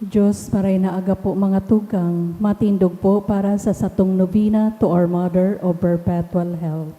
Diyos, maray na aga po mga tugang, matindog po para sa satong nobina to our Mother of Perpetual Health.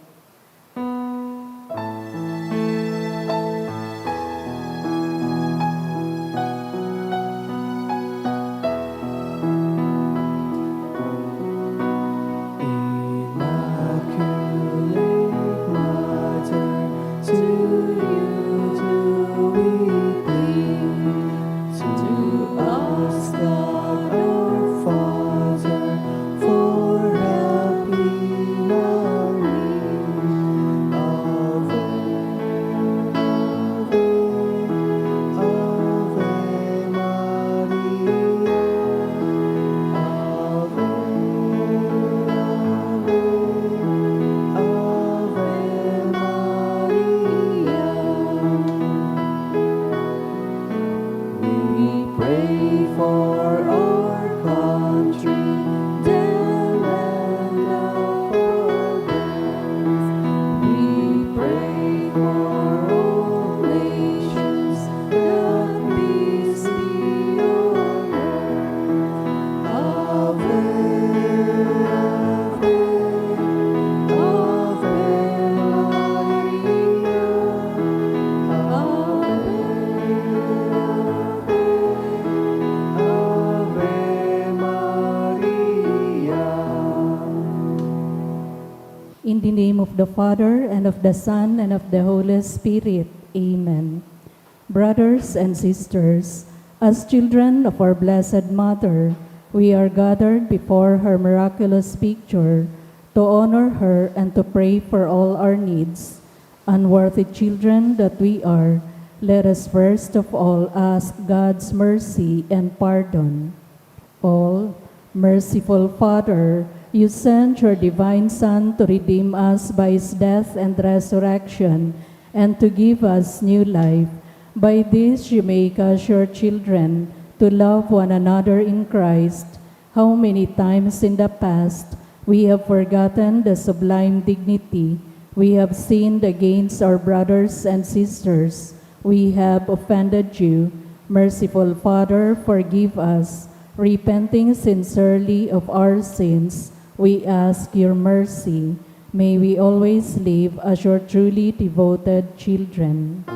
In the name of the Father, and of the Son, and of the Holy Spirit. Amen. Brothers and sisters, as children of our Blessed Mother, we are gathered before her miraculous picture to honor her and to pray for all our needs. Unworthy children that we are, let us first of all ask God's mercy and pardon. All merciful Father, you sent your divine Son to redeem us by his death and resurrection, and to give us new life. By this you make us your children, to love one another in Christ. How many times in the past we have forgotten the sublime dignity. We have sinned against our brothers and sisters. We have offended you. Merciful Father, forgive us. Repenting sincerely of our sins, we ask your mercy. May we always live as your truly devoted children.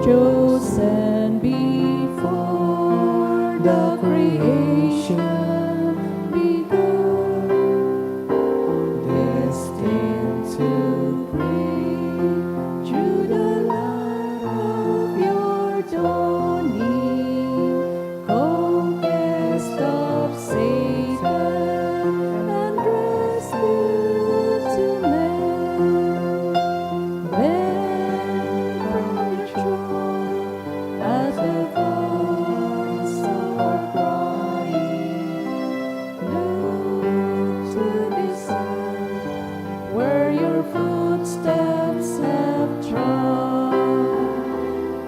Chosen before the creation began, destined to bring through the light of your dawning, conquest of Satan and rescue to man. As the voice of our crying, look to discern where your footsteps have trod.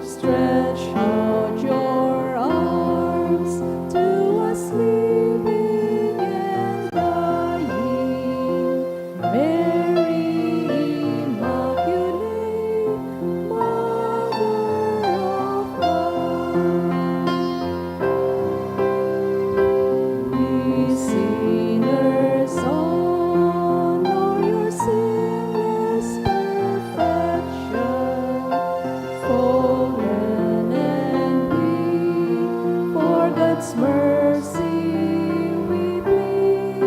Stretch out your arms to us living and dying. Mary Immaculate, Mother of God, we sinners honor your sinless perfection, fallen and weak, for God's mercy we plead.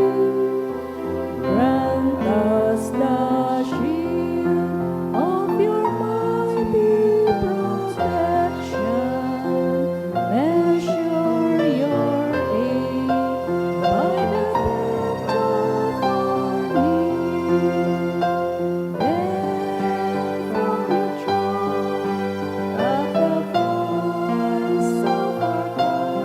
Grant us the shield of your mighty protection. Measure your aid by the depth of our need. Then from your throne, at the voice of our cry,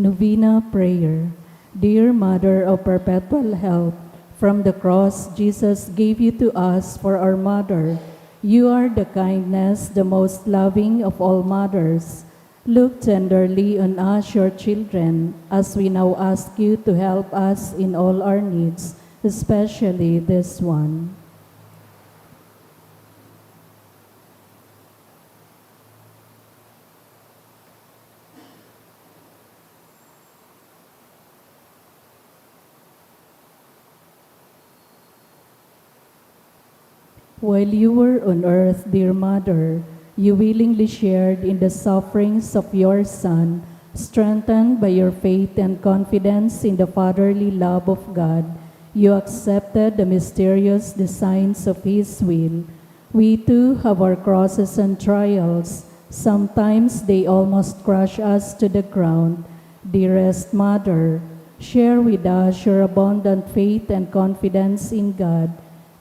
Novena Prayer. Dear Mother of Perpetual Help, from the cross Jesus gave you to us for our mother. You are the kindness, the most loving of all mothers. Look tenderly on us, your children, as we now ask you to help us in all our needs, especially this one. While you were on earth, dear Mother, you willingly shared in the sufferings of your Son, strengthened by your faith and confidence in the fatherly love of God. You accepted the mysterious designs of His will. We too have our crosses and trials. Sometimes they almost crush us to the ground. Dearest Mother, share with us your abundant faith and confidence in God.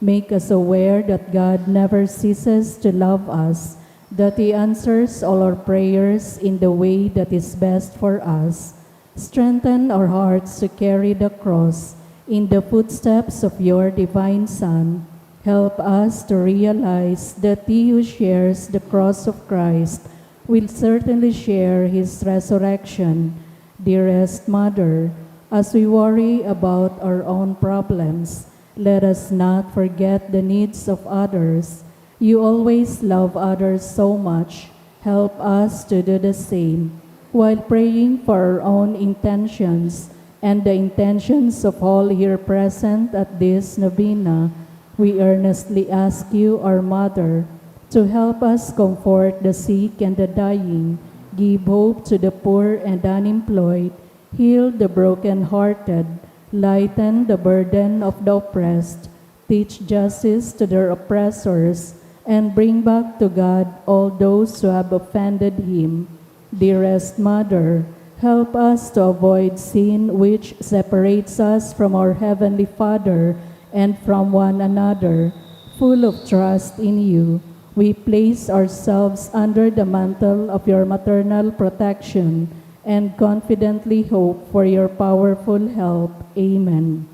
Make us aware that God never ceases to love us, that He answers all our prayers in the way that is best for us. Strengthen our hearts to carry the cross in the footsteps of your divine Son. Help us to realize that He who shares the cross of Christ will certainly share His resurrection. Dearest Mother, as we worry about our own problems, let us not forget the needs of others. You always love others so much. Help us to do the same, while praying for our own intentions and the intentions of all here present at this novena. We earnestly ask you, our Mother, to help us comfort the sick and the dying, give hope to the poor and unemployed, heal the broken-hearted, lighten the burden of the oppressed, teach justice to their oppressors, and bring back to God all those who have offended Him. Dearest Mother, help us to avoid sin which separates us from our Heavenly Father and from one another. Full of trust in you, we place ourselves under the mantle of your maternal protection and confidently hope for your powerful help. Amen.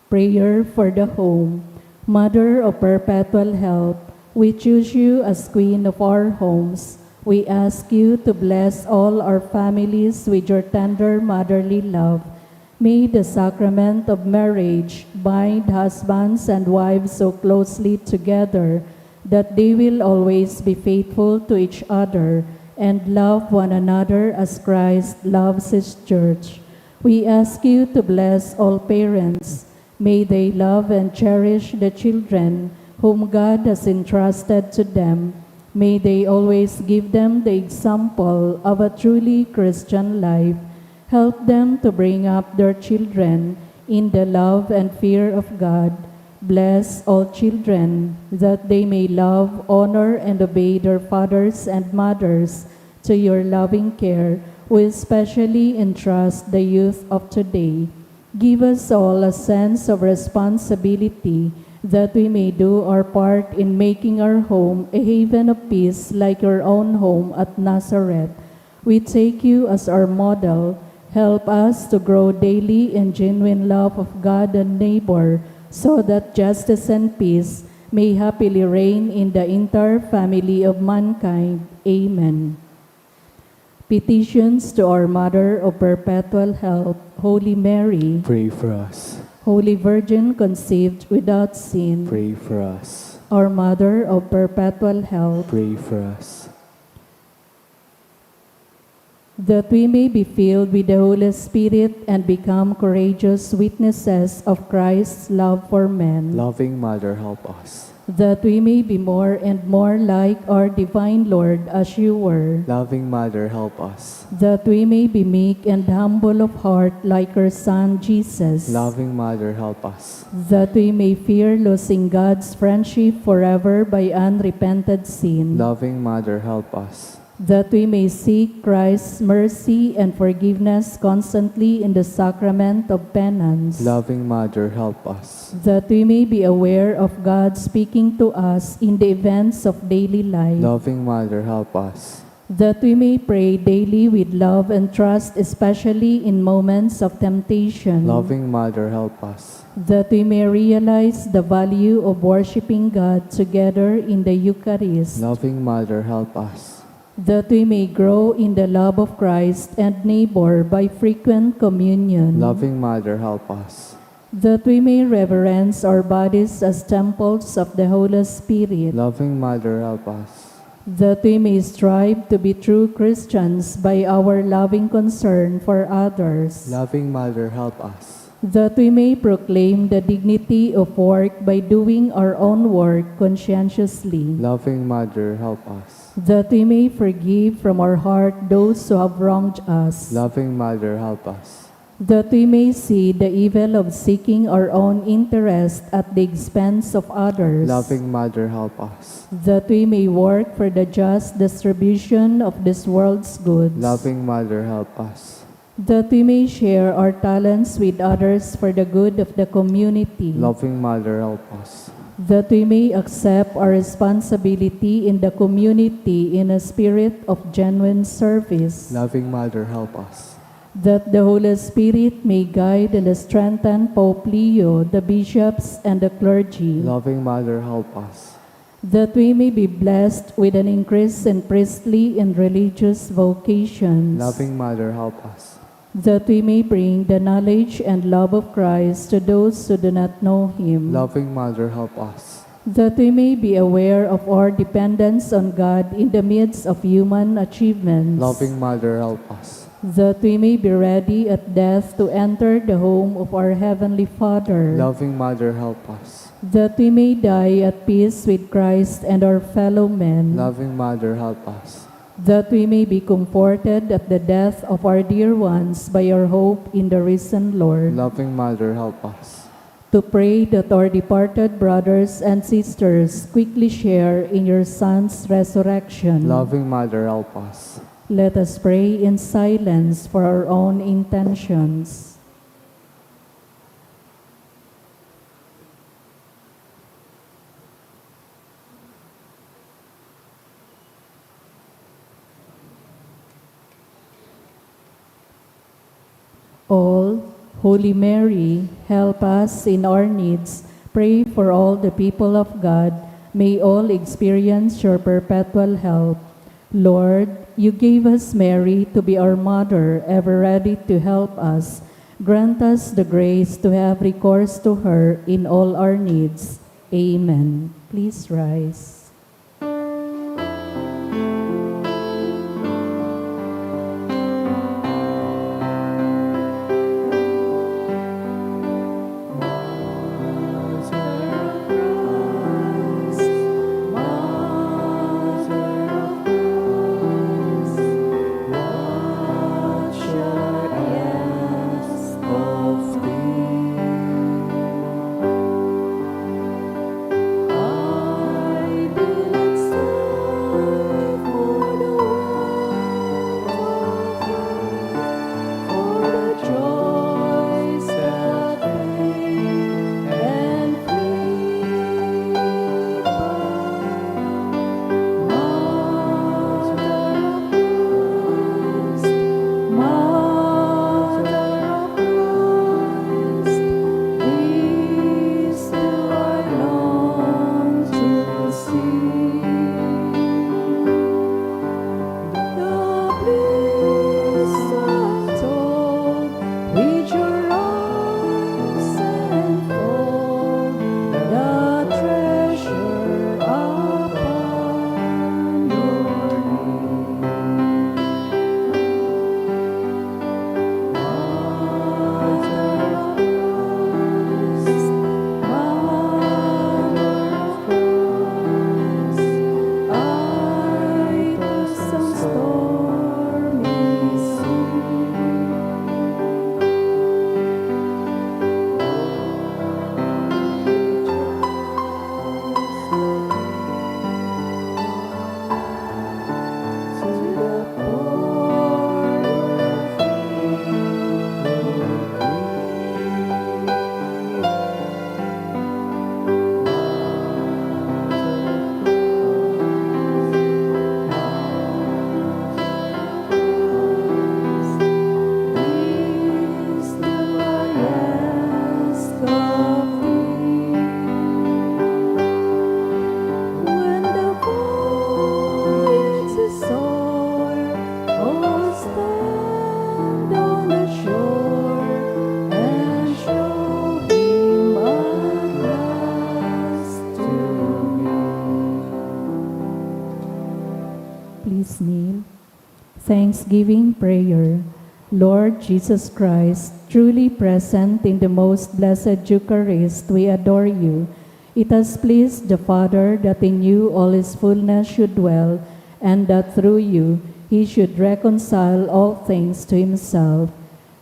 Prayer for the home. Mother of perpetual help, we choose you as Queen of our homes. We ask you to bless all our families with your tender motherly love. May the sacrament of marriage bind husbands and wives so closely together that they will always be faithful to each other and love one another as Christ loves His church. We ask you to bless all parents. May they love and cherish the children whom God has entrusted to them. May they always give them the example of a truly Christian life. Help them to bring up their children in the love and fear of God. Bless all children that they may love, honor, and obey their fathers and mothers to your loving care. We especially entrust the youth of today. Give us all a sense of responsibility that we may do our part in making our home a haven of peace like your own home at Nazareth. We take you as our model. Help us to grow daily in genuine love of God and neighbor, so that justice and peace may happily reign in the entire family of mankind. Amen. Petitions to our Mother of Perpetual Help, Holy Mary, Pray for us. Holy Virgin conceived without sin, Pray for us. our Mother of Perpetual Help, Pray for us. that we may be filled with the Holy Spirit and become courageous witnesses of Christ's love for men, Loving Mother, help us. that we may be more and more like our divine Lord as you were, Loving Mother, help us. that we may be meek and humble of heart like our Son Jesus, Loving Mother, help us. that we may fear losing God's friendship forever by unrepented sin, Loving Mother, help us. that we may seek Christ's mercy and forgiveness constantly in the sacrament of penance, Loving Mother, help us. that we may be aware of God speaking to us in the events of daily life, Loving Mother, help us. that we may pray daily with love and trust, especially in moments of temptation, Loving Mother, help us. that we may realize the value of worshiping God together in the Eucharist, Loving Mother, help us. that we may grow in the love of Christ and neighbor by frequent communion, Loving Mother, help us. that we may reverence our bodies as temples of the Holy Spirit, Loving Mother, help us. that we may strive to be true Christians by our loving concern for others, Loving Mother, help us. that we may proclaim the dignity of work by doing our own work conscientiously, Loving Mother, help us. that we may forgive from our heart those who have wronged us, Loving Mother, help us. that we may see the evil of seeking our own interest at the expense of others, Loving Mother, help us. that we may work for the just distribution of this world's goods, Loving Mother, help us. that we may share our talents with others for the good of the community, Loving Mother, help us. that we may accept our responsibility in the community in a spirit of genuine service, Loving Mother, help us. that the Holy Spirit may guide and strengthen Pope Leo, the bishops, and the clergy, Loving Mother, help us. that we may be blessed with an increase in priestly and religious vocations, Loving Mother, help us. that we may bring the knowledge and love of Christ to those who do not know Him, Loving Mother, help us. that we may be aware of our dependence on God in the midst of human achievements, Loving Mother, help us. that we may be ready at death to enter the home of our Heavenly Father, Loving Mother, help us. that we may die at peace with Christ and our fellow men, Loving Mother, help us. that we may be comforted at the death of our dear ones by our hope in the risen Lord, Loving Mother, help us. to pray that our departed brothers and sisters quickly share in your Son's resurrection. Loving Mother, help us. Let us pray in silence for our own intentions. All, Holy Mary, help us in our needs. Pray for all the people of God. May all experience your perpetual help. Lord, you gave us Mary to be our mother, ever ready to help us. Grant us the grace to have recourse to her in all our needs. Amen. Please rise. I Thanksgiving Prayer. Lord Jesus Christ, truly present in the most blessed Eucharist, we adore you. It has pleased the Father that in you all his fullness should dwell, and that through you he should reconcile all things to himself.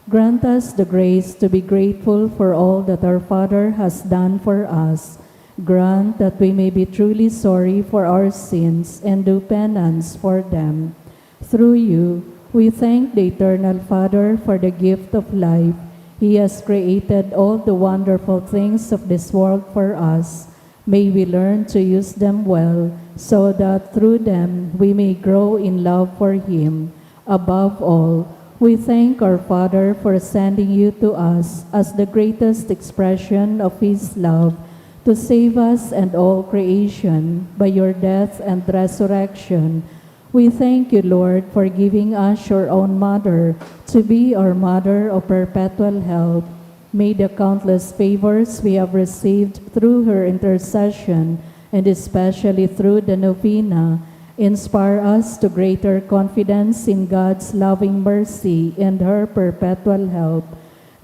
Grant us the grace to be grateful for all that our Father has done for us. Grant that we may be truly sorry for our sins and do penance for them. Through you, we thank the Eternal Father for the gift of life. He has created all the wonderful things of this world for us. May we learn to use them well, so that through them we may grow in love for Him. Above all, we thank our Father for sending you to us as the greatest expression of His love, to save us and all creation by your death and resurrection. We thank you, Lord, for giving us your own Mother to be our Mother of perpetual help. May the countless favors we have received through her intercession, and especially through the novena, inspire us to greater confidence in God's loving mercy and her perpetual help.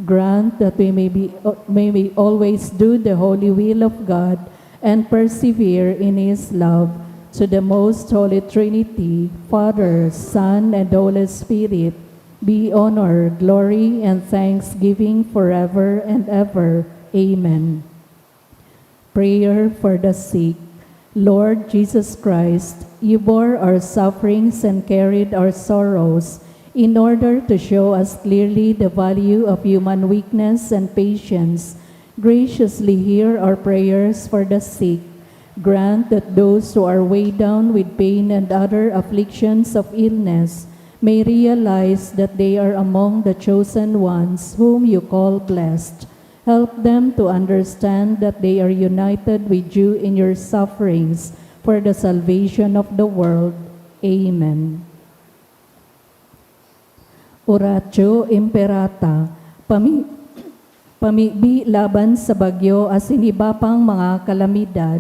Grant that we may always do the holy will of God and persevere in His love. To the most holy Trinity, Father, Son, and Holy Spirit, be honor, glory, and thanksgiving forever and ever. Amen. Prayer for the sick. Lord Jesus Christ, you bore our sufferings and carried our sorrows in order to show us clearly the value of human weakness and patience. Graciously hear our prayers for the sick. Grant that those who are weighed down with pain and other afflictions of illness may realize that they are among the chosen ones whom you call blessed. Help them to understand that they are united with you in your sufferings for the salvation of the world. Amen. Oratio Imperata, pamibi laban sa bagyo as iniba pang mga kalamidad.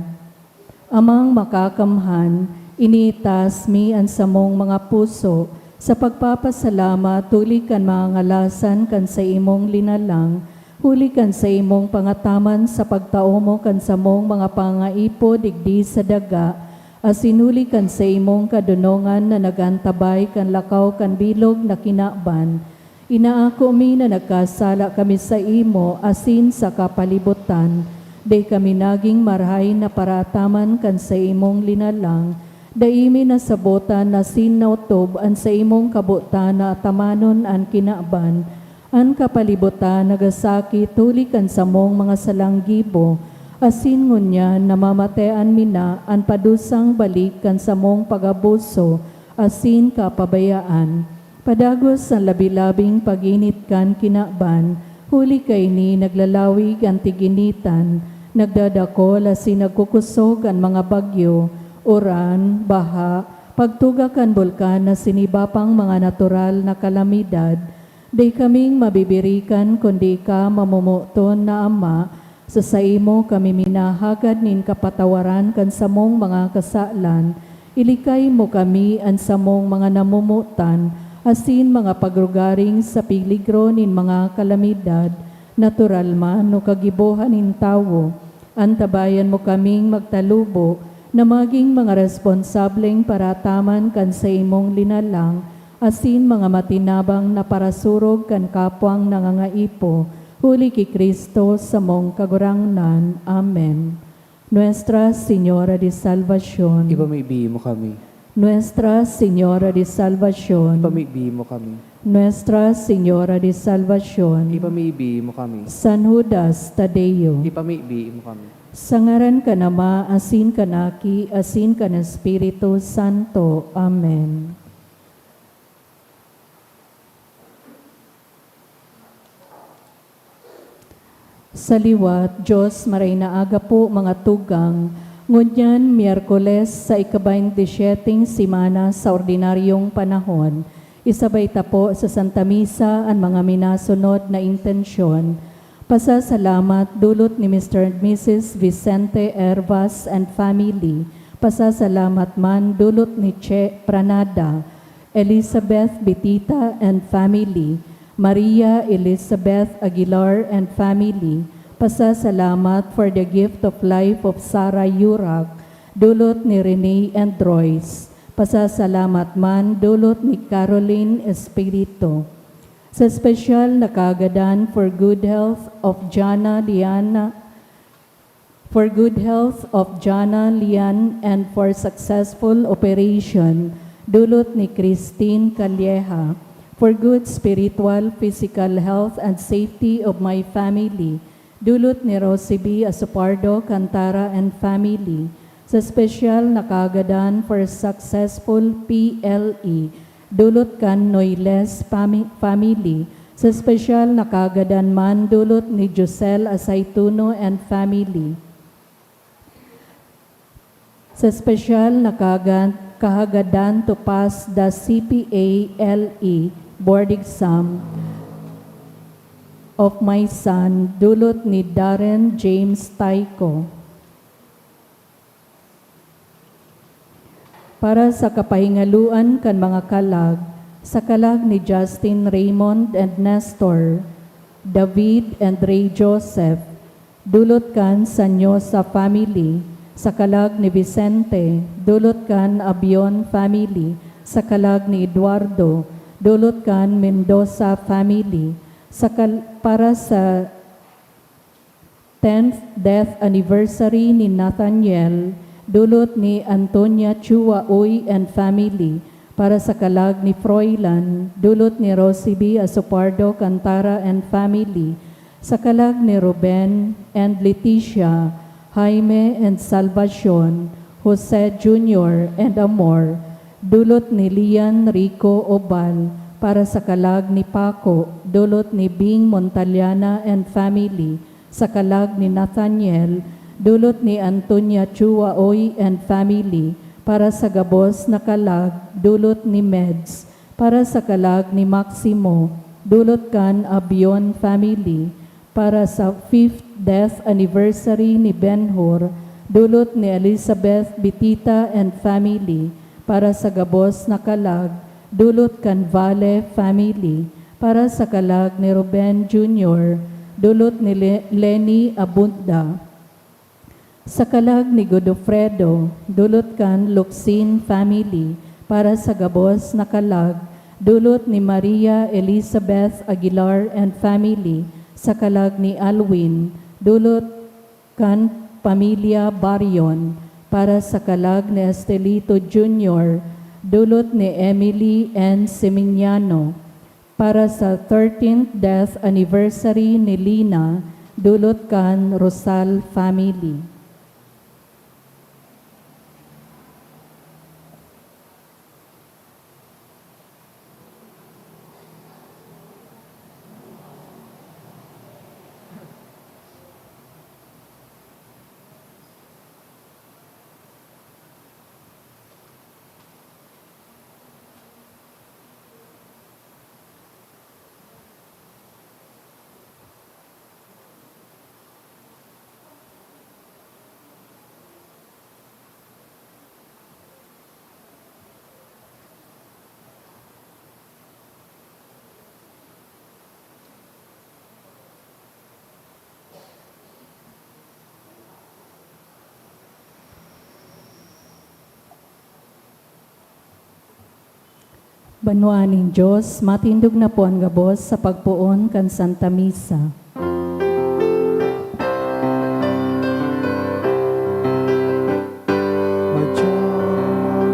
Amang makakamhan, initas mi ang samong mga puso, sa pagpapasalamat tuli kan mga ngalasan kan sa imong linalang, huli kan sa imong pangataman sa pagtao mo kan samong mga pangaipo digdi sa daga, as sinuli kan sa imong kadunongan na nagantabay kan lakaw kan bilog na kinaban. Inaako mi na nagkasala kami sa imo asin sa kapalibutan, day kami naging marhay na parataman kan sa imong linalang, daimi na sabotan na sinautob an sa imong kabutan na atamanon an kinaban, an kapalibutan nagasaki tuli kan sa mong mga salanggibo, asin ngunyan namamatean mina an padusang balik kan sa mong pagabuso, asin kapabayaan. Padagos ang labilabing paginit kan kinaban, huli kay ni naglalawig ang tiginitan, nagdadakol asin nagkukusog ang mga bagyo, uran, baha, pagtugakan bulkan na sinibapang mga natural na kalamidad. Di kaming mabibirikan kundi ka mamumuton na Ama, sa saimo kami minahagad nin kapatawaran kan samong mga kasalan, ilikay mo kami an samong mga namumutan, asin mga pagrugaring sa piligro nin mga kalamidad, natural man no kagibuhan nin tawo. Antabayan mo kaming magtalubo na maging mga responsableng parataman kan sa imong linalang, asin mga matinabang na parasurog kan kapwang nangangaipo, huli ki Kristo sa mong kagurangnan. Amen. Nuestra Señora de Salvación, Ipamibi mo kami. Nuestra Señora de Salvación, Ipamibi mo kami. Nuestra Señora de Salvación, Ipamibi mo kami. San Judas Tadeo, Ipamibi mo kami. sa ngaran ka na Ma, asin ka na Ki, asin ka na Espiritu Santo. Amen. Sa liwat, Diyos maray na aga po mga tugang, ngunyan Miyerkules sa ika-27 simana sa ordinaryong panahon, isabay tapo sa Santa Misa ang mga minasunod na intensyon. Pasasalamat dulot ni Mr. and Mrs. Vicente Hervas and family. Pasasalamat man dulot ni Che Pranada. Elizabeth Betita and family, Maria Elizabeth Aguilar and family, pasasalamat for the gift of life of Sarah Yurak, dulot ni Rene and Royce. Pasasalamat man dulot ni Caroline Espirito. Sa espesyal na kaagadan for good health of Jana Lian and for successful operation, dulot ni Christine Calleja. For good spiritual, physical health and safety of my family, dulot ni Rosie B. Asopardo, Cantara and family. Sa espesyal na kaagadan for successful PLE, dulot kan Noiles family. Sa espesyal na kaagadan man, dulot ni Josel Asaituno and family. Sa espesyal na kahagadan to pass the CPA-LE board exam of my son, dulot ni Darren James Taiko. Para sa kapahingaluan kan mga kalag, sa kalag ni Justin Raymond and Nestor, David and Ray Joseph, dulot kan Sanyosa family, sa kalag ni Vicente, dulot kan Abion family, sa kalag ni Eduardo, dulot kan Mendoza family, para sa 10th death anniversary ni Nathaniel, dulot ni Antonia Chua Uy and family, para sa kalag ni Froilan, dulot ni Rosie B. Asopardo Cantara and family, sa kalag ni Ruben and Leticia, Jaime and Salvacion, Jose Jr. and Amor, dulot ni Lian Rico Obal, para sa kalag ni Paco, dulot ni Bing Montaliana and family, sa kalag ni Nathaniel, dulot ni Antonia Chua Oy and family, para sa gabos na kalag, dulot ni Meds, para sa kalag ni Maximo, dulot kan Abion family, para sa 5th death anniversary ni Ben-Hur, dulot ni Elizabeth Betita and family, para sa gabos na kalag, dulot kan Vale family, para sa kalag ni Ruben Jr., dulot ni Lenny Abunda, sa kalag ni Godofredo, dulot kan Luxin family, para sa gabos na kalag, dulot ni Maria Elizabeth Aguilar and family, sa kalag ni Alwin, dulot kan Pamilya Barion, para sa kalag ni Estelito Jr., dulot ni Emily N. Seminiano, para sa 13th death anniversary ni Lina, dulot kan Rosal family. Banwaning Diyos, matindog na po ang gabos sa pagpuon kan Santa Misa. Magtiyawag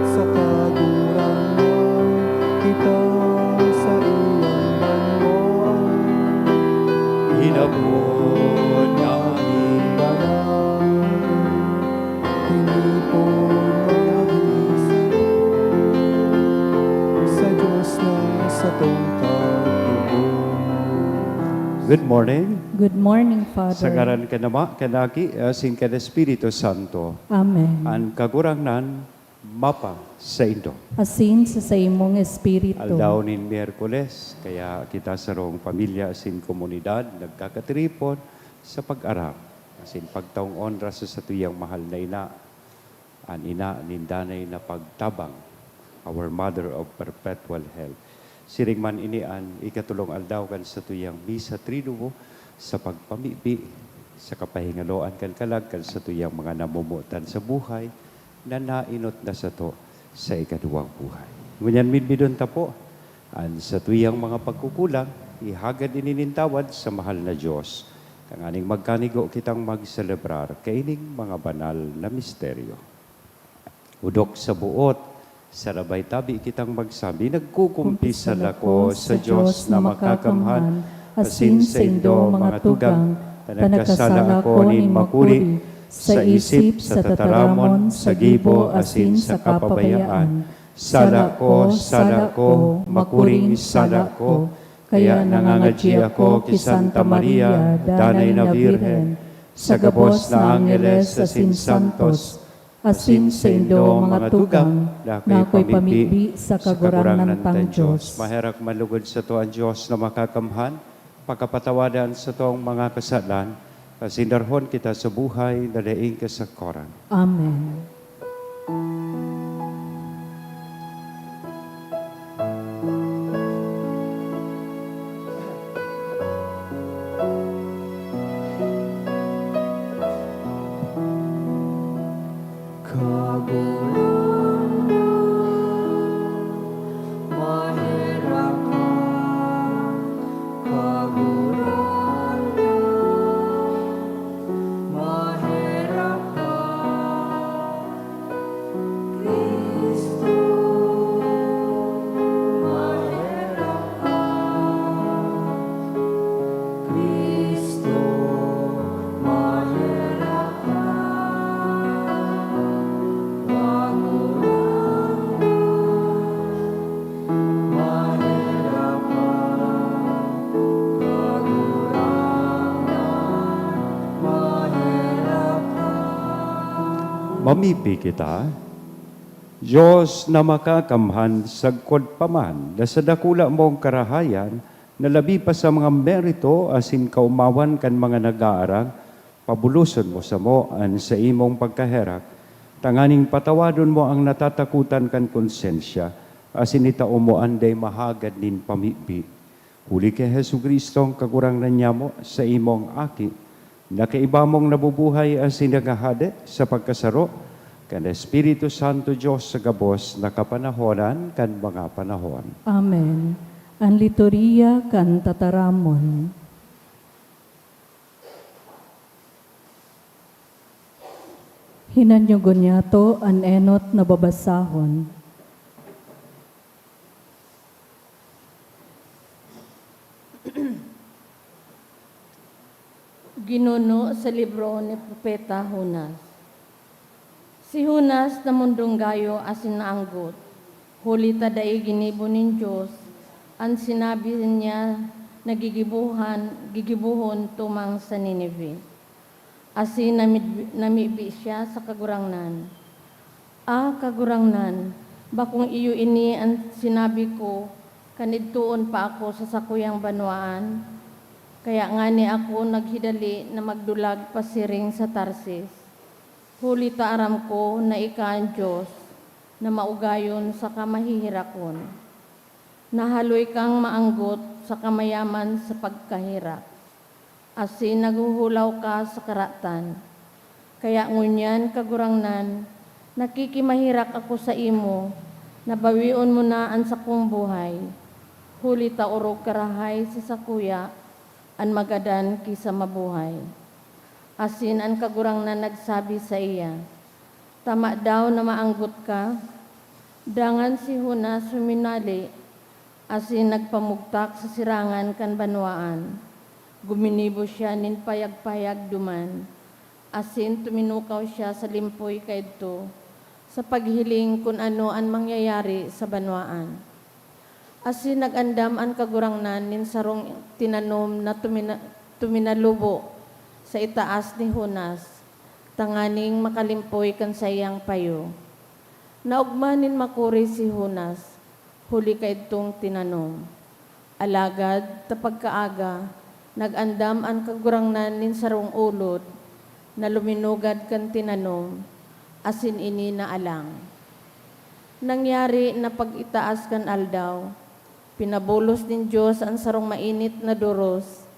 sa kagurangan, kita sa iyong banwa. Inabot namin banal, tinipon manahis sa Diyos na sa tungkad tubong. Good morning. Good morning, Father. Sa ngaran kanama, kanaki, asin ka Espiritu Santo. Amen. Ang kagurangnan, mapa sa Indo. Asin sa imong espiritu. Aldaw ni Miyerkules, kaya kita sa rong pamilya asin komunidad, nagkakatripon sa pag-arap. Asin pagtaong onra sa tuyang mahal na ina, an ina nindanay na pagtabang, our Mother of Perpetual Health. Siring man inian, ikatulong aldaw kan sa tuyang misa triduo sa pagpamibi, sa kapahingaloan kan kalag kan sa tuyang mga namumutan sa buhay na nainot na sa to sa ikaduwang buhay. Ngunyan midbidon ta po, an sa tuyang mga pagkukulang, ihagad ininintawad sa mahal na Diyos. Kanganing magkanigo kitang magselebrar kaining mga banal na misteryo. Udok sa buot, sarabay tabi kitang magsabi, nagkukumpisal ako sa Diyos na makakamhan, asin sa indo mga tugang, tanagkasala ko nin makuri, sa isip, sa tataramon, sa gibo, asin sa kapabayaan. Sala ko, makuring sala ko, kaya nangangadji ako ki Santa Maria, danay na Birhen, sa gabos na Angeles, asin santos, asin sa indo mga tugang, na ako'y pamibi sa kagurangan tang Diyos. Maherak malugod sa to ang Diyos na makakamhan, pagkapatawadan sa to ang mga kasalan, kasindarhon kita sa buhay na daing kasakoran. Amen. Mamipi kita, Diyos na makakamhan sagkod paman, na sa dakula mong karahayan, na labi pa sa mga merito, asin kaumawan kan mga nag-aarang, pabuluson mo sa moan sa imong pagkaherak, tanganing patawadon mo ang natatakutan kan konsensya, asin itao mo anday mahagad nin pamipi. Huli kay Hesu Kristong kagurang na mo sa imong aki, nakaiba mong nabubuhay ang sinagahade sa pagkasaro, kan Espiritu Santo Diyos sa gabos na kapanahonan kan mga panahon. Amen. Ang liturhiya kan tataramon. Hinanyugon niya to an enot na babasahon. Ginuno sa libro ni Propeta Hunas. Si Hunas na mundong gayo asin naanggot, huli taday ginibo nin Diyos, ang sinabi niya gigibuhon tumang sa Nineveh. Asin namibi siya sa kagurangnan. Kagurangnan, bakong iyo ini ang sinabi ko, kanidtuon pa ako sa sakuyang banwaan, kaya nga ni ako naghidali na magdulag pasiring sa Tarsis. Huli taaram ko na ika ang Diyos na maugayon sa kamahihirakon. Nahaloy kang maanggot sa kamayaman sa pagkahirak. Asin naguhulaw ka sa karatan. Kaya ngunyan kagurangnan, nakikimahirak ako sa imo, nabawion mo na ang sakong buhay. Huli taurog karahay si sakuya, an magadan kisa mabuhay. Asin ang kagurang na nagsabi sa iya, tama daw na maanggot ka. Dangan si Hunas suminali, asin nagpamugtak sa sirangan kan banwaan. Guminibo siya nin payag-payag duman. Asin tuminukaw siya sa limpoy kaidto, sa paghiling kung ano ang mangyayari sa banwaan. Asin nagandam ang kagurangnan nin sarong tinanom na tuminalubo sa itaas ni Hunas, tanganing makalimpoy kan sayang payo. Naugmanin makuri si Hunas, huli kaidtong tinanom. Alagad tapagkaaga, nagandam ang kagurangnan nin sarong ulod, na luminugad kan tinanom, asin ini na alang. Nangyari na pag-itaas kan aldaw, pinabulos din Diyos ang sarong mainit na duros,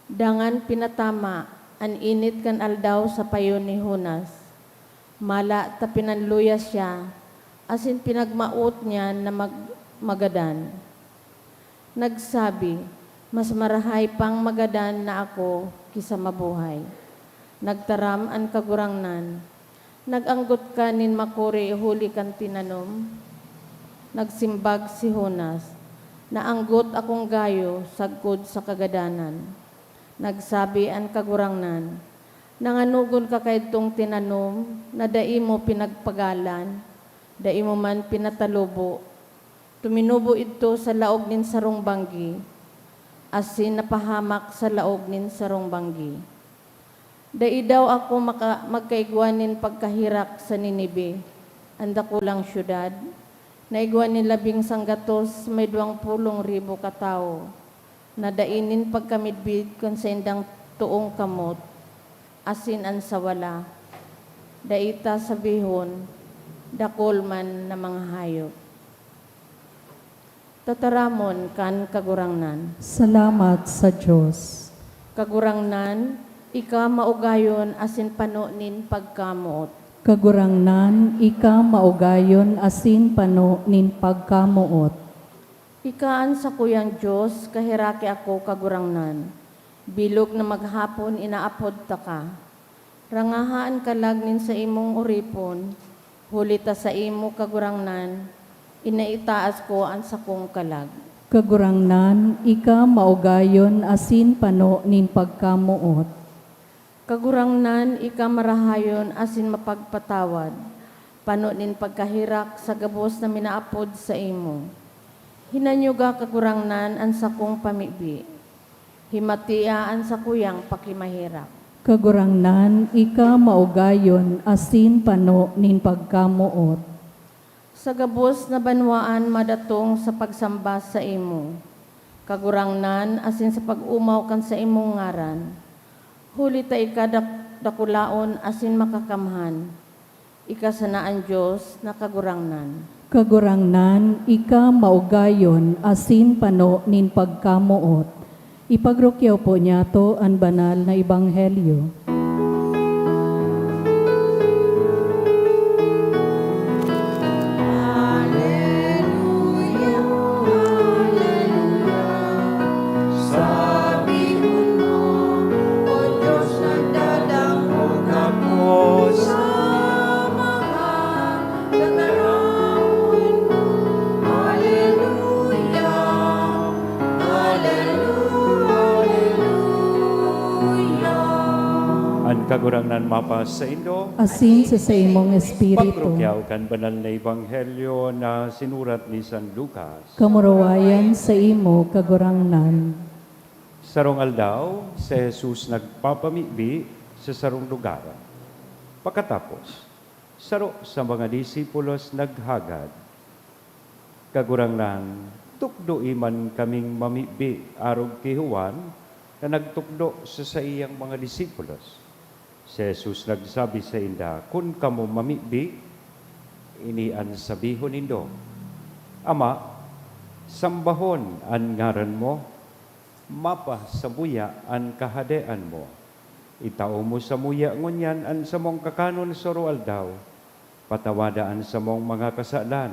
dangan pinatama ang init kan aldaw sa payo ni Hunas. Mala ta pinanluya siya, asin pinagmaot niya na magadan. Nagsabi, mas marahay pang magadan na ako kisa mabuhay. Nagtaram ang kagurangnan, naganggot ka nin makuri huli kan tinanom. Nagsimbag si Hunas, naanggot akong gayo sagkod sa kagadanan. Nagsabi ang kagurangnan, nanganugon ka kay itong tinanom na dai mo pinagpagalan, dai mo man pinatalubo. Tuminubo ito sa laog nin sarong banggi, asin napahamak sa laog nin sarong banggi. Dai daw ako magkaigwanin pagkahirak sa Ninibe, ang dakulang syudad, naigwanin 11 sanggatos may 20,000 katao, na dainin pagkamidbid kung sa indang tuong kamot, asin ang sawala, daita sabihon, dakol man na mga hayop. Tataramon kan kagurangnan. Salamat sa Diyos. Kagurangnan, ika maugayon asin pano nin pagkamuot. Kagurangnan, ika maugayon asin pano nin pagkamuot. Ikaan sa kuyang Diyos, kahiraki ako kagurangnan. Bilog na maghapon inaapod ta ka. Rangahaan kalag nin sa imong uripon, hulita sa imo kagurangnan, inaitaas ko ang sakong kalag. Kagurangnan, ika maugayon asin pano nin pagkamuot. Kagurangnan, ika marahayon asin mapagpatawad, pano nin pagkahirak sa gabos na minaapod sa imo. Hinanyuga kagurangnan ang sakong pamibi, himatia ang sakuyang pakimahirap. Kagurangnan, ika maugayon asin pano nin pagkamuot. Sa gabos na banwaan madatong sa pagsamba sa imo, kagurangnan asin sa pag-umaw kan sa imong ngaran, huli ta ika dakulaon asin makakamhan, ika sanaan Diyos na kagurangnan. Kagurangnan, ika maugayon asin pano nin pagkamuot. Ipagrukyaw po niya to ang banal na ebanghelyo. Kagurangnan mapas sa Indo, Asin sa imong espiritu. pagrukyaw kan banal na ebanghelyo na sinurat ni San Lucas. Kamurawayan sa imo kagurangnan. Sarong aldaw, si Jesus nagpapamibi sa sarong lugar. Pagkatapos, saro sa mga disipulos naghagad. Kagurangnan, tukdo iman kaming mamibi arog kay Juan na nagtukdo sa iyang mga disipulos. Si Jesus nagsabi sa inda, kun kamo mamibi, inian sabihon nindo, Ama, sambahon an ngaran mo, mapa sa muya an kahadean mo. Itao mo sa muya ngunyan an samong kakanon soro aldaw, patawadaan sa mong mga kasalan,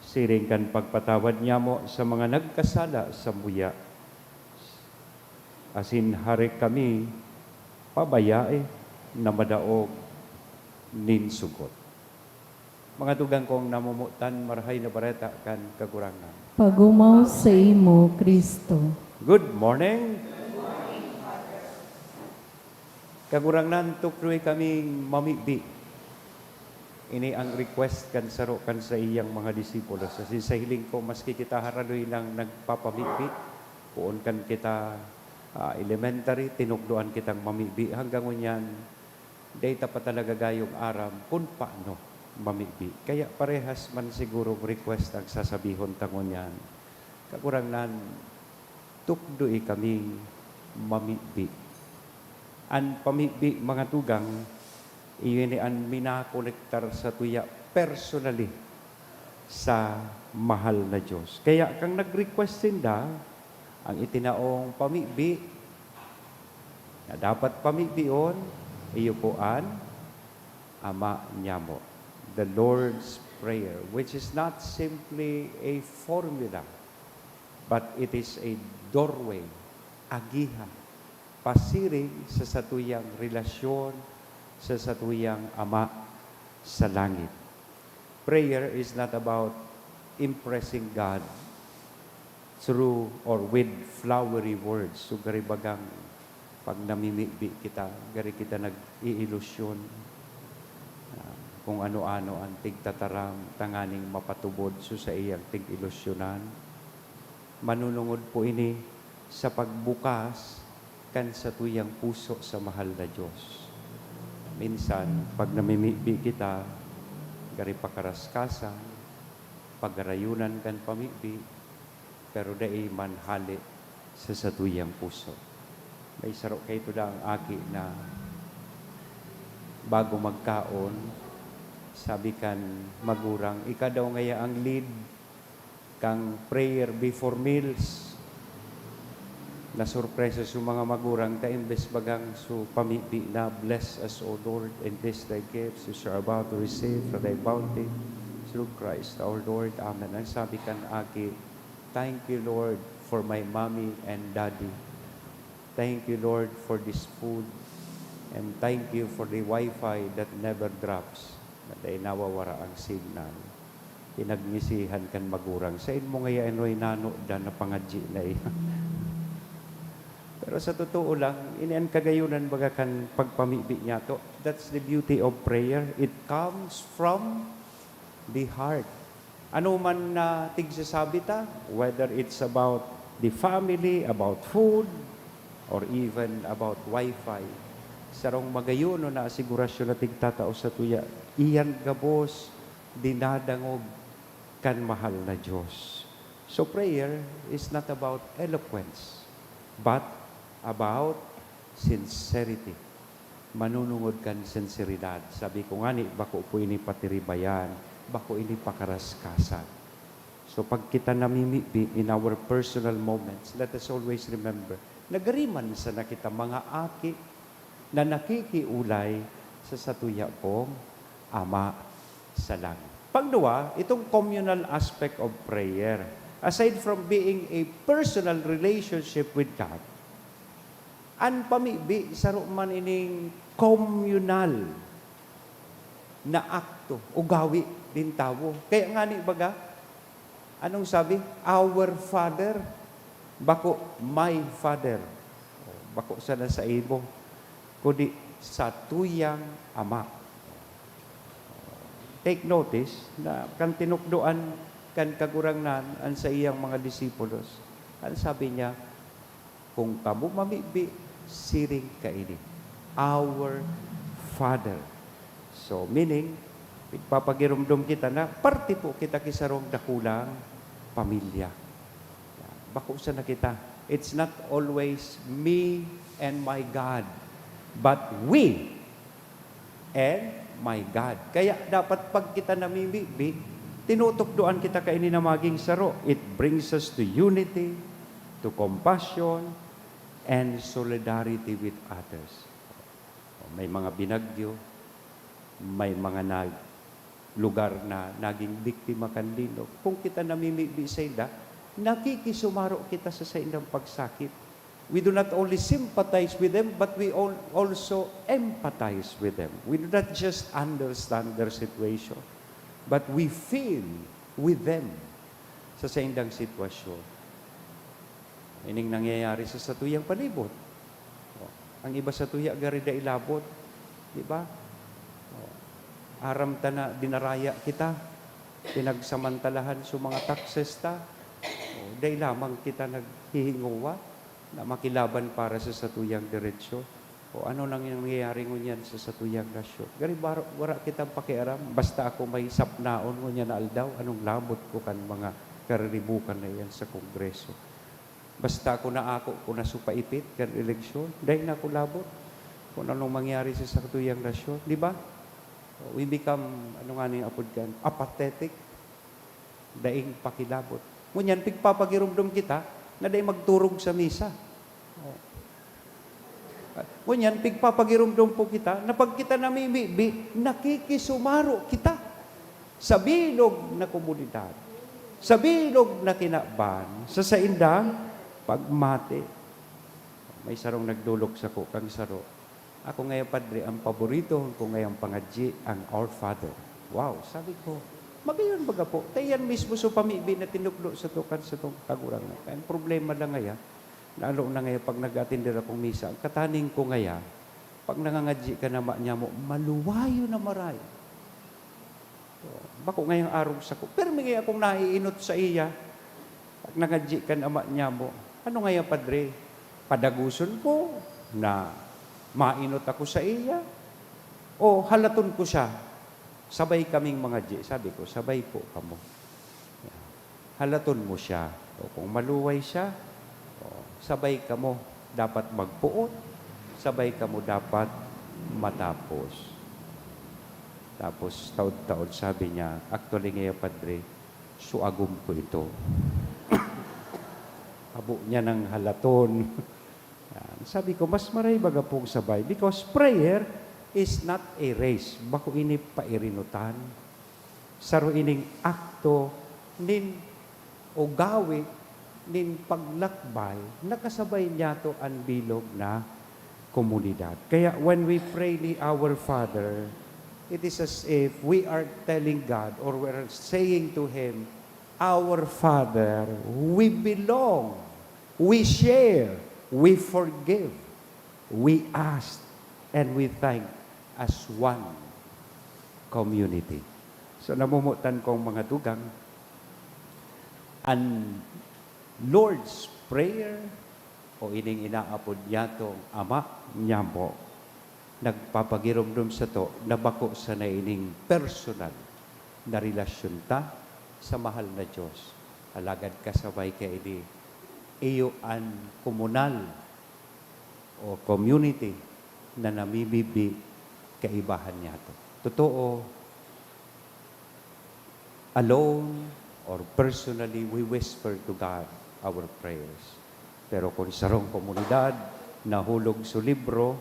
siring kan pagpatawad niya mo sa mga nagkasala sa muya. Asin hari kami, pabayae, na madaog nin sugot. Mga tugang kong namumutan, marahay na bareta kan kagurangan. Pagumaw sa imo, Kristo. Good morning. Kagurangan, tukroy kaming mamibi. Ini ang request kan saro kan sa iyang mga disipulos. Kasi sa hiling ko, maski kita haradoy lang nagpapamibi, puon kan kita elementary, tinukduan kitang mamibi. Hanggang ngunyan, data pa talaga gayong aram kung paano mamibi. Kaya parehas man siguro request ang sasabihon tangon yan. Kakurangnan, tukdoy kami mamibi. An pamibi mga tugang, iyon an minakolektar sa tuya personally. sa mahal na Diyos. Kaya kang nag-request sinda, ang itinaong pamibi, na dapat pamibion, iyo po Ama niya mo. The Lord's Prayer, which is not simply a formula, but it is a doorway, agihan, pasiring sa satuyang relasyon, sa satuyang Ama sa langit. Prayer is not about impressing God through or with flowery words. So garibagang pag namimibi kita, gari kita nag-iilusyon kung ano-ano ang tigtatarang tanganing mapatubod so sa iyang tig-ilusyonan. Manunungod po ini sa pagbukas kan sa tuyang puso sa mahal na Diyos. Minsan, pag namimibi kita, gari pakaraskasan, pagarayunan kan pamibi, pero dai manhali sa satuyang puso. May sarok kayo ito ang aki na bago magkaon, sabi kan magurang, ika daw ngaya ang lead kang prayer before meals. Na surpresa sa mga magurang ta imbes bagang so pamibi na bless us, O Lord, in this thy gifts which are about to receive from thy bounty through Christ our Lord. Amen. Ang sabi kan aki, thank you, Lord, for my mommy and daddy. Thank you, Lord, for this food. And thank you for the Wi-Fi that never drops. Na dahil nawawara ang signal. Pinagnisihan kan magurang. Sa mo ngayon ay nano da na pangadji na iya. Pero sa totoo lang, inian kagayunan baga kan pagpamibi niya to. That's the beauty of prayer. It comes from the heart. Ano man na tigsasabi ta, whether it's about the family, about food, or even about Wi-Fi. Sarong magayuno na asigurasyon na tigtatao sa tuya, iyan gabos, dinadangog kan mahal na Diyos. So prayer is not about eloquence, but about sincerity. Manunungod kan sinseridad. Sabi ko nga ni, bako po ini patiribayan, bako ini pakaraskasan. So pag kita namimibi in our personal moments, let us always remember, nagariman sa nakita mga aki na nakikiulay sa satuya pong Ama sa langit. Pangdua, itong communal aspect of prayer. Aside from being a personal relationship with God, an pamibi sa man ining communal na akto o gawi din tawo. Kaya nga ni baga, anong sabi? Our Father, bako my Father. Bako sana sa ibo, kundi sa tuyang Ama. Take notice na kan tinukdoan kan kagurangnan an sa iyang mga disipulos. Ang sabi niya, kung kamo mamibi, siring kaini. Our Father. So, meaning, papagirumdum kita na, parte po kita kisarong dakulang pamilya. Bako sa na kita. It's not always me and my God, but we and my God. Kaya dapat pag kita namimibi, tinutukdoan kita kaini na maging saro. It brings us to unity, to compassion, and solidarity with others. May mga binagyo, may mga lugar na naging biktima kandino. Kung kita namimibi sa ila, nakikisumaro kita sa indang pagsakit. We do not only sympathize with them, but we also empathize with them. We do not just understand their situation, but we feel with them sa indang sitwasyon. Ining nangyayari sa satuyang palibot. Ang iba sa tuya, garida ilabot. Diba? Aram ta na dinaraya kita. Pinagsamantalahan sa mga taxes ta. Dahil lamang kita naghihinguwa na makilaban para sa satuyang diretsyo. O ano nang nangyayari ngunyan sa satuyang rasyon. Gari wara kitang pakiaram. Basta ako may sapnaon ngunyan na aldaw. Anong labot ko kan mga kariribukan na yan sa Kongreso. Basta ako na supaipit kan eleksyon, dahil na ako labot kung anong mangyari sa satuyang rasyon. Di ba? We become, ano nga apod kan, apathetic. daing pakilabot. Ngunyan, pigpapagirumdum kita, na daing magturog sa misa. Ngunyan, pigpapagirumdum po kita, na pag kita namimibi, nakikisumaro kita sa bilog na komunidad, sa bilog na kinaban, sa saindang pagmati. May sarong nagdulog sa kukang saro. Ako ngayon, Padre, ang paborito ko ngayon pangadji, ang Our Father. Wow, sabi ko, magayon baga po. Tayan mismo so pamibi na tinuklo sa tukan sa itong kagurangan. Ang problema lang ngayon, lalo na ngayon pag nag-attender akong misa, ang kataning ko ngayon, pag nangangadji ka na niya mo, maluwayo na maray. So, bako ngayong araw sa ko. Pero may akong naiinot sa iya, pag nangadji ka na niya mo, ano ngayon, Padre? Padaguson ko na mainot ako sa iya? O halaton ko siya? Sabay kaming mga G. Sabi ko, sabay po kamo. Halaton mo siya. O kung maluway siya, sabay kamo dapat magpuot. Sabay kamo dapat matapos. Tapos, taon-taon sabi niya, actually ngayon, Padre, suagom ko ito. Abo niya ng halaton. Sabi ko, mas maray baga pong sabay. Because prayer is not a race. Bako ini pairinutan. Saro ining akto nin o gawi nin paglakbay, nakasabay niya to ang bilog na komunidad. Kaya when we pray ni our Father, it is as if we are telling God or we are saying to Him, Our Father, we belong, we share, we forgive, we ask, and we thank as one community. So namumutan kong mga dugang, ang Lord's Prayer o ining inaapod niya tong Ama niya mo, nagpapagirumdum sa to, nabako sa na ining personal na relasyon ta sa mahal na Diyos. Alagad kasabay ka ini iyo ang komunal o community na namibibi kaibahan niya to. Totoo, alone or personally, we whisper to God our prayers. Pero kung sarong komunidad, nahulog sa libro,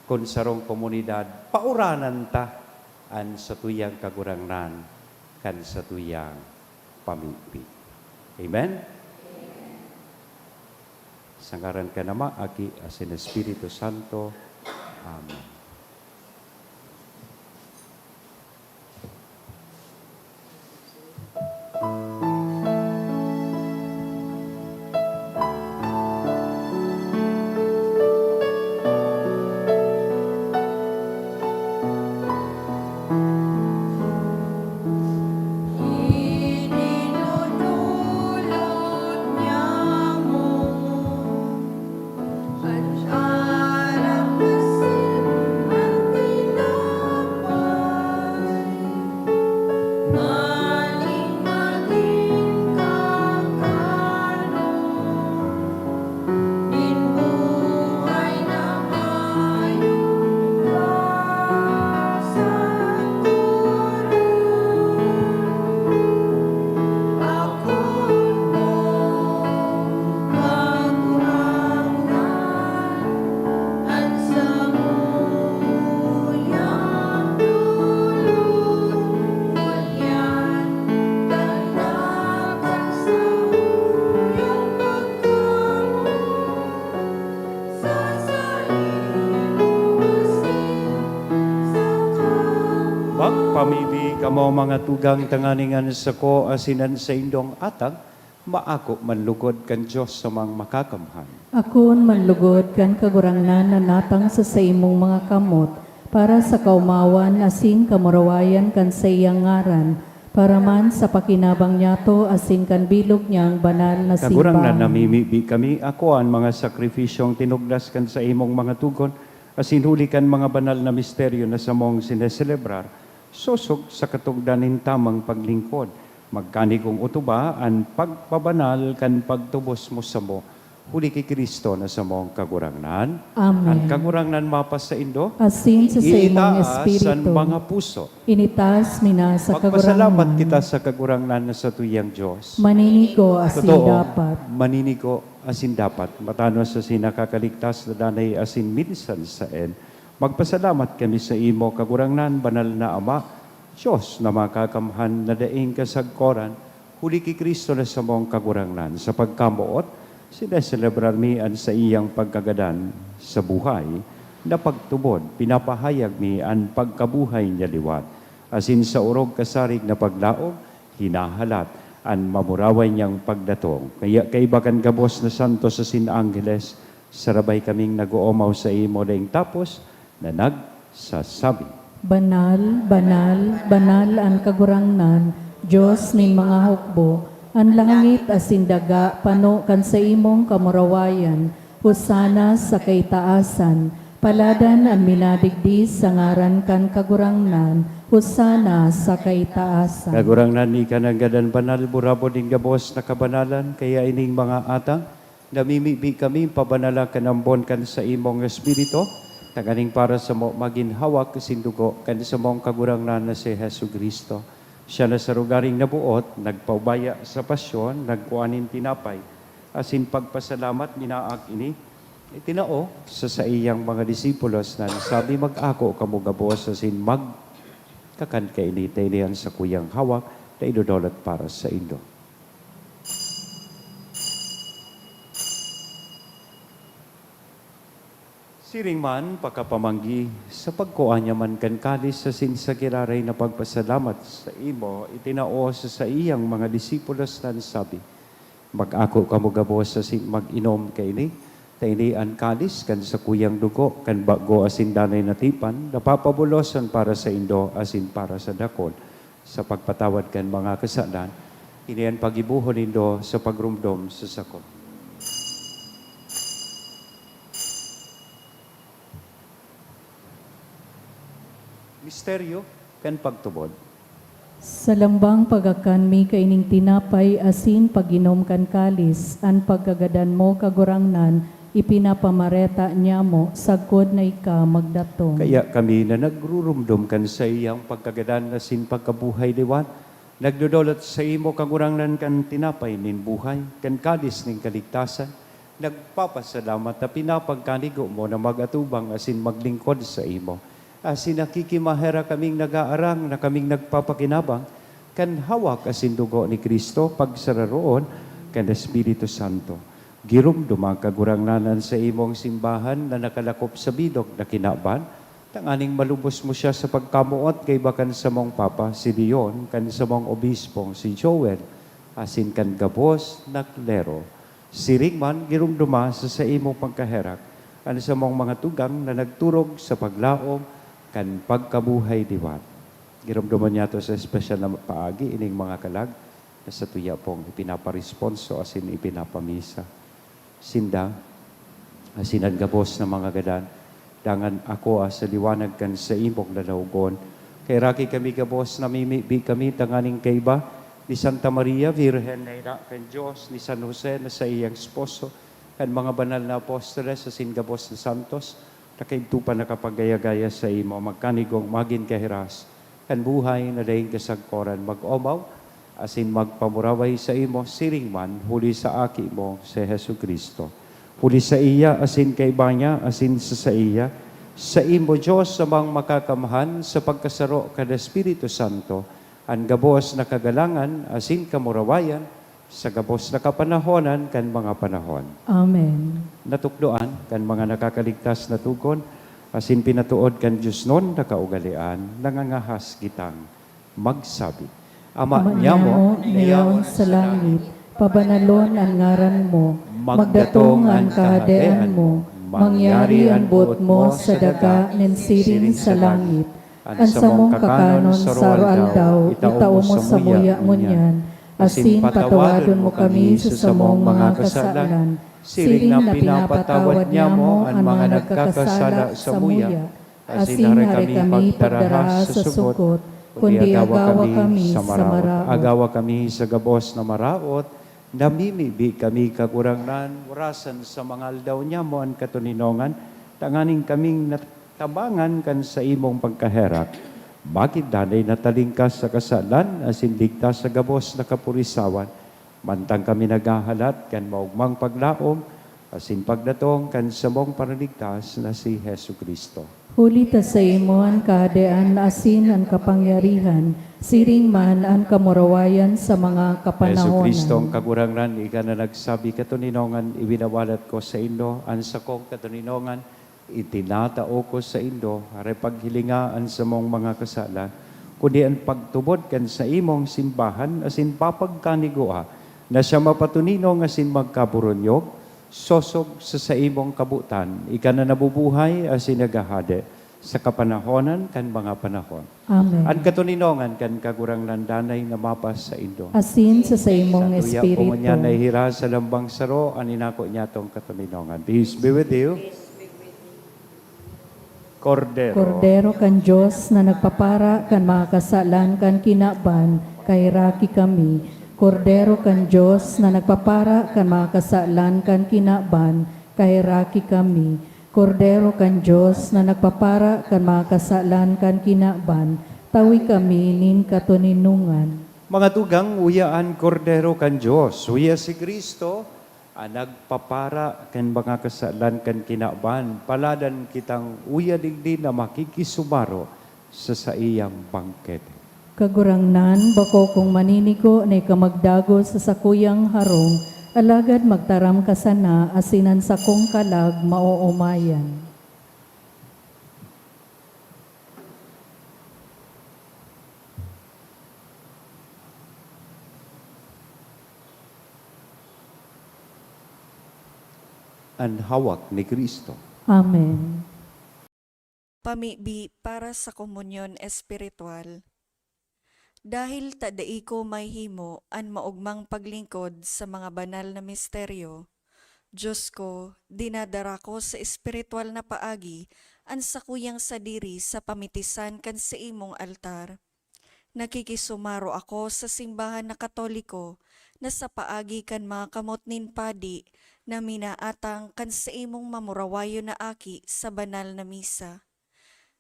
kung sarong komunidad, pauranan ta an sa tuyang kagurangnan kan sa tuyang pamipi. Amen? Sangaran ka nama, Aki, asin Espiritu Santo. Amen. Pamibi kamo mga tugang tanganingan sa ko asinan sa indong atag, maako manlugod kan Diyos sa mga makakamhan. Akon manlugod kan kagurangnan na natang sa imong mga kamot, para sa kaumawan asin kamurawayan kan sa iyang ngaran, para man sa pakinabang niyato asin kan bilog niyang banal na Kagurang na simbahan. namimibi kami, ako ang mga sakrifisyong tinugdas kan sa imong mga tugon, asin huli kan mga banal na misteryo na sa mong sineselebrar, susog sa katugdanin tamang paglingkod. Magkani kong utuba, ang pagpabanal kan pagtubos mo sa mo, huli kay Kristo na sa mong kagurangnan. Amen. Ang kagurangnan mapas sa indo, Asin sa imong iitaas ang espiritu, mga puso. initas mina sa Magpasalamat kagurangnan. kita sa kagurangnan na sa tuyang Diyos. Maninigo asin Totoo, dapat. maninigo asin dapat. Matano sa sinakakaligtas na danay asin minsan sa en. Magpasalamat kami sa imo kagurangnan, banal na Ama, Diyos na makakamhan na daing kasagkoran, huli kay Kristo na sa mong kagurangnan. Sa pagkamuot, sineselebrar mi an sa iyang pagkagadan sa buhay, na pagtubod, pinapahayag mi an pagkabuhay niya liwat. Asin sa urog kasarig na paglaom, hinahalat an mamuraway niyang pagdatong. Kaya kaibakan gabos na santos sa sin Angeles, sarabay kaming nag-uumaw sa imo daing tapos na nagsasabi. Banal, banal, banal ang kagurangnan, Diyos ning mga hukbo, ang langit asin daga pano kan sa imong kamurawayan, husana sa kaitaasan, paladan ang minadigdi sa ngaran kan kagurangnan, husana sa kaitaasan. Kagurangnan ni kananggadan banal, burabo ding gabos na kabanalan, kaya ining mga atang, namimibi kami pabanala kanambon kan sa imong espiritu, taganing para sa mo maginhawak kasindugo kan sa mong kagurangnan na si Hesu Kristo. Siya na sa rugaring nabuot, nagpaubaya sa pasyon, nagkuanin tinapay, asin pagpasalamat minaak ini, itinao sa iyang mga disipulos na sabi mag-ako kamugabos asin magkakan ka ini, tailihan sa kuyang hawak, na idodolot para sa indo. Siring man, pagkapamanggi, sa pagkuha niya man kan kalis sa sinsagiraray na pagpasalamat sa imo, itinao sa iyang mga disipulos na sabi, mag-ako kamugabos sa sin mag-inom kaini, taini an kalis kan sa kuyang dugo, kan bago asin danay natipan, napapabulosan para sa indo asin para sa dakol, sa pagpatawad kan mga kasalan, inian pagibuhon indo sa pagrumdom sa sakot. Misteryo kan pagtubod. Sa lambang pagakan mi kaining tinapay asin paginom kan kalis, an pagkagadan mo kagurangnan, ipinapamareta niya mo, sagkod na ika magdatong. Kaya kami na nagrurumdum kan sa iyang pagkagadan na sin pagkabuhay liwat, nagdodolot sa imo kagurangnan kan tinapay nin buhay, kan kalis nin kaligtasan, nagpapasalamat na pinapagkanigo mo na magatubang asin maglingkod sa imo. Asin nakikimahera kaming nag-aarang na kaming nagpapakinabang, kan hawak asin dugo ni Kristo, pagsararoon, kan Espiritu Santo. Girumdum ang kagurangnanan sa imong simbahan na nakalakop sa bidok na kinaban, tanganing malubos mo siya sa pagkamuot kay bakan sa mong Papa, si Leon, kan sa mong obispong, si Joel, asin kan gabos na klero. Siring man, girumduma sa imong pagkaherak, ano sa mong mga tugang na nagturog sa paglaom, kan pagkabuhay diwat. Girumduman niya to sa espesyal na paagi, ining mga kalag, na sa tuya pong ipinaparesponso, asin ipinapamisa. Sinda, asin gabos na mga gadan, dangan ako sa liwanag kan sa imong lalawgon. Kay raki kami gabos, namimibi kami, tanganing kaiba, ni Santa Maria, Virgen na ina, kan Diyos, ni San Jose na sa iyang esposo, kan mga banal na apostoles, asin gabos na santos, nakainto pa nakapagaya-gaya sa imo, magkanigong magin kahiras, kan buhay na daing kasagkoran, mag-omaw, asin magpamuraway sa imo, siring man, huli sa aki mo, si Hesu Kristo. Huli sa iya, asin kay banya, asin sa iya, sa imo Diyos samang makakamahan, sa pagkasaro kada Espiritu Santo, ang gabos na kagalangan, asin kamurawayan, sa gabos na kapanahonan, kan mga panahon. Amen. Natukdoan kan mga nakakaligtas na tugon, asin pinatuod kan Diyos nun nakaugalian, nangangahas kitang magsabi. Ama niya mo, niyaon sa langit, pabanalon ang ngaran mo, magdatong ang kahadean mo, mangyari ang buot mo sa daga nen siring sa langit. Ang samong kakanon sa aldaw, itao mo sa muya ngunyan, asin patawadon mo kami sa samong mga kasalan, siring na pinapatawad niya mo ang mga nagkakasala sa muya, asin hari kami pagdara sa sukot, kundi agawa kami sa maraot. Agawa kami sa gabos na maraot, Namimibi kami kakurangnan, warasan sa mga aldaw niya mo ang katuninongan, tanganing kaming natabangan kan sa imong pagkaherak. Bakit danay nataling ka sa kasalan, asin ligtas sa gabos na kapurisawan, mantang kami naghahalat kan maugmang paglaom, asin pagdatong kan sa mong paraligtas na si Hesu Kristo. Huli ta sa imo ang kahadean asin ang kapangyarihan, siring man ang kamurawayan sa mga Hesu Kristo ang kapanahonan. kagurangnan, ika na nagsabi katuninongan, ibinawalat ko sa indo, ang sakong katuninongan, itinatao ko sa indo, are paghilingaan sa mong mga kasala, kundi ang pagtubod kan sa imong simbahan, asin papagkanigua, na siya mapatuninong asin magkaburonyog, sosog sa imong kabutan, ika na nabubuhay asin nagahade, sa kapanahonan kan mga panahon. Amen. Ang katuninongan kan kagurangnan danay na mapas sa indo. Asin sa imong Sa tuya po niya espiritu. nahihira sa lambang saro, aninako niya tong katuninongan. Peace be with you. Cordero. Kordero kan Diyos na nagpapara kan mga kasalan kan kinaban, kay raki kami. Kordero kan Diyos na nagpapara kan mga kasalan kan kinaban, kay raki kami. Kordero kan Diyos na nagpapara kan mga kasalan kan kinaban, tawi kami nin katuninungan. Mga tugang, uyaan kordero kan Diyos. Uya si Kristo, nagpapara kan mga kasalan kan kinaban. Paladan kitang uya digdi na makikisumaro sa iyang bangkete. Kagurangnan, bako kung maniniko na ikamagdago sa sakuyang harong, alagad magtaram ka sana asinan sa kong kalag mauumayan. Ang hawak ni Kristo. Amen. Pamibi para sa komunyon espiritual. Dahil tadai ko may himo an maugmang paglingkod sa mga banal na misteryo, Diyos ko, dinadara ko sa espiritual na paagi an sakuyang sadiri sa pamitisan kan sa imong altar. Nakikisumaro ako sa simbahan na Katoliko na sa paagi kan mga kamot nin padi na minaatang kan sa imong mamurawayo na aki sa banal na misa.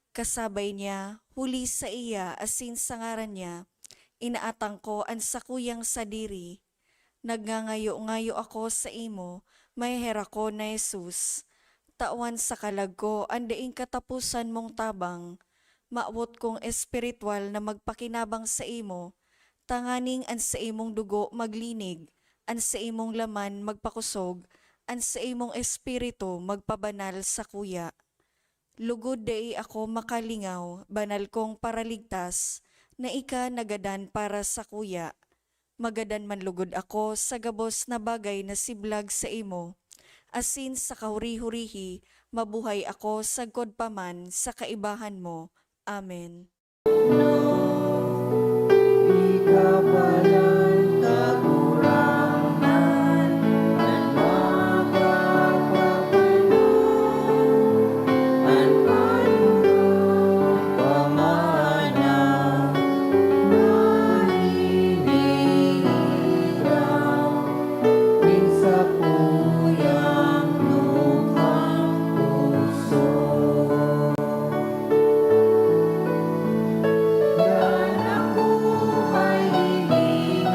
Kasabay niya, huli sa iya asin sa ngaran niya, inaatang ko ang sakuyang sadiri. Nagngangayo-ngayo ako sa imo, may hera ko na Jesus. Tawan sa kalag ko, andaing katapusan mong tabang. Maawot kong espiritual na magpakinabang sa imo, tanganing an sa imong dugo maglinig, an sa imong laman magpakusog, an sa imong espiritu magpabanal sa kuya. Lugod dai ako makalingaw, banal kong paraligtas, na ika nagadan para sa kuya. Magadan man lugod ako sa gabos na bagay na siblag sa imo. Asin sa kahuri-hurihi, mabuhay ako sagkod paman sa kaibahan mo. Amen. Ikapalang kakurangan at mapapagpanon at anong pamana na hinihirap din sa puyang lukhang puso. Dan ako ay hihinga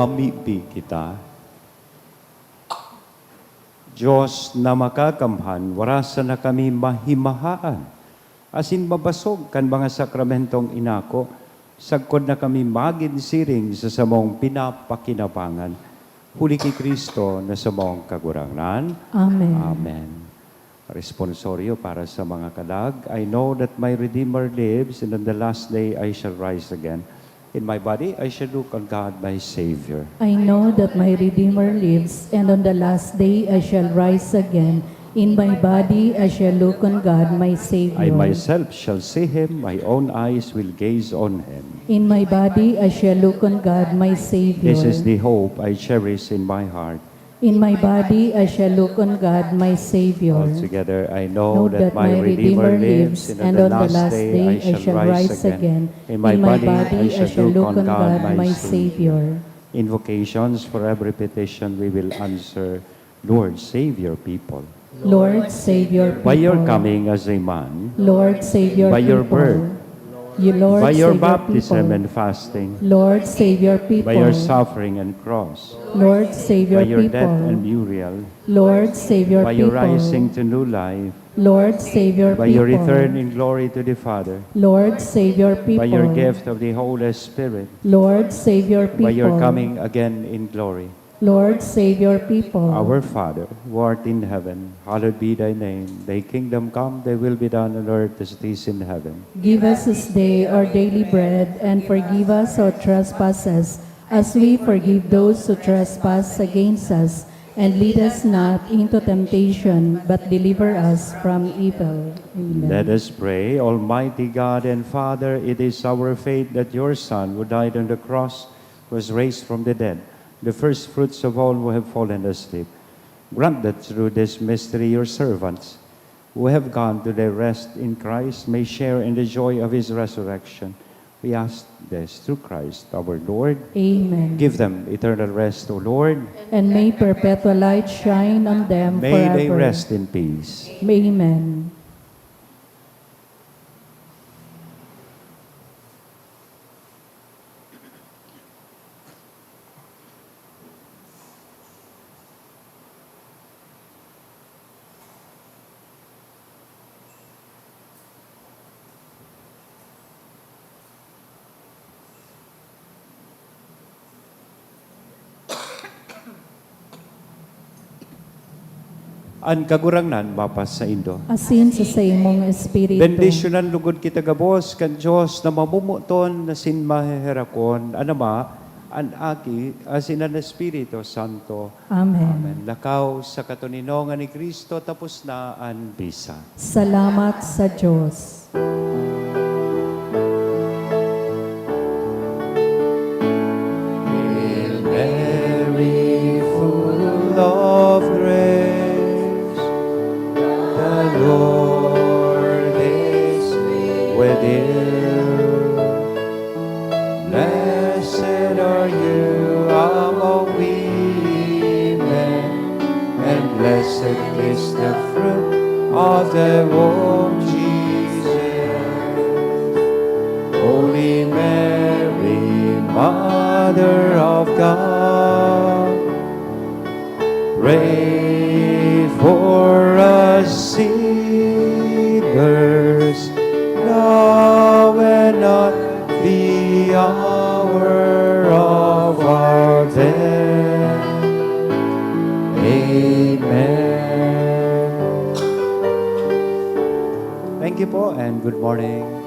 mamipi kita. Diyos na makakamhan, warasa na kami mahimahaan. Asin mabasog kan mga sakramentong inako, sagkod na kami maginsiring sa samong pinapakinabangan. Huli ki Kristo na samong kagurangan. Amen. Amen. Responsorio para sa mga kalag. I know that my Redeemer lives, and on the last day I shall rise again. In my body I shall look on God, my Savior. I know that my Redeemer lives, and on the last day I shall rise again. In my body I shall look on God, my Savior. I myself shall see Him, my own eyes will gaze on Him. In my body I shall look on God, my Savior. This is the hope I cherish in my heart. In my body I shall look on God, my Savior. Altogether I know that my Redeemer lives, and on the last day I shall rise again. In my body I shall look on God, my Savior. Invocations for every petition we will answer. Lord, save your people. Lord, save your people. By your coming as a man, Lord, save your by your people. birth, You, Lord, by your save baptism people. and fasting, Lord, save your people. by your suffering and cross, Lord, save your by your people. death and burial, Lord, save your by people. your rising to new life, Lord, save your by people. your return in glory to the Father, Lord, save your people. by your gift of the Holy Spirit, Lord, save your people. by your coming again in glory. Lord, save your people. Our Father, who art in heaven, hallowed be thy name. Thy kingdom come, thy will be done on earth as it is in heaven. Give us this day our daily bread, and forgive us our trespasses, as we forgive those who trespass against us. And lead us not into temptation, but deliver us from evil. Amen. Let us pray. Almighty God and Father, it is our faith that your Son, who died on the cross, was raised from the dead, the first fruits of all who have fallen asleep. Grant that through this mystery your servants, who have gone to their rest in Christ, may share in the joy of his resurrection. We ask this through Christ our Lord. Amen. Give them eternal rest, O Lord. And may perpetual light shine on them May forever. they rest in peace. Amen. An kagurangnan, mapas sa Indo. Asin sa imong espiritu. Bendisyonan lugod kita gabos, kan Diyos na mamumuton na sin maheherakon, anama, an aki, asin an Espiritu Santo. Amen. Amen. Lakaw sa katuninongan ni Kristo, tapos na an bisa. Salamat sa Diyos. Hail Mary, full of grace, the Lord is with you. Blessed are you among women, and blessed is the fruit of the womb, Jesus. Holy Mary, Mother of God, pray for us sinners, now and at the hour of our death. Amen. Thank you po and good morning.